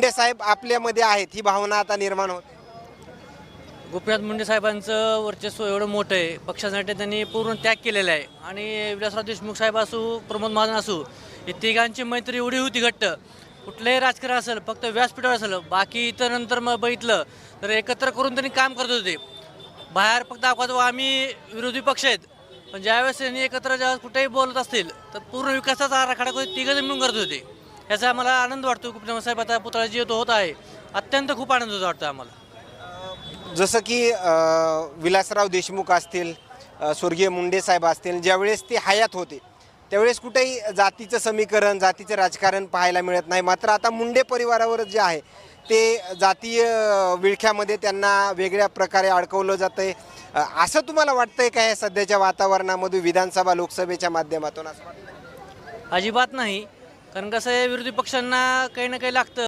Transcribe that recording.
मुंडे साहेब आपल्यामध्ये आहेत ही भावना आता निर्माण होते? गोपीनाथ मुंडे साहेबांचं वर्चस्व एवढं मोठं आहे, पक्षासाठी त्यांनी पूर्ण त्याग केलेला आहे. आणि विलासराव देशमुख साहेब असू, प्रमोद महाजन असू, हे तिघांची मैत्री एवढी होती घट्ट. कुठलंही राजकारण असेल, फक्त व्यासपीठावर असेल, बाकी इतर नंतर मग बघितलं तर एकत्र करून त्यांनी काम करत होते. बाहेर फक्त दाखवतो आम्ही विरोधी पक्ष आहेत, पण ज्यावेळेस त्यांनी एकत्र जेव्हा कुठेही बोलत असतील तर पूर्ण विकासाचा आराखडा तिघं मिळून करत होते. याचा आम्हाला आनंद वाटतो. गोपीनाथ साहेब आता पुतळा जो होत आहे, अत्यंत खूप आनंद वाटतो आम्हाला. जसं की विलासराव देशमुख असतील, स्वर्गीय मुंडे साहेब असतील, ज्यावेळेस ते हयात होते त्यावेळेस कुठेही जातीचं समीकरण, जातीचं राजकारण पाहायला मिळत नाही. मात्र आता मुंडे परिवारावर जे आहे ते जातीय विळख्यामध्ये त्यांना वेगळ्या प्रकारे अडकवलं जातं आहे. असं तुम्हाला वाटतंय का या सध्याच्या वातावरणामध्ये विधानसभा लोकसभेच्या माध्यमातून? असं वाटतं अजिबात नाही. कारण कसं आहे, विरोधी पक्षांना काही ना काही लागतं.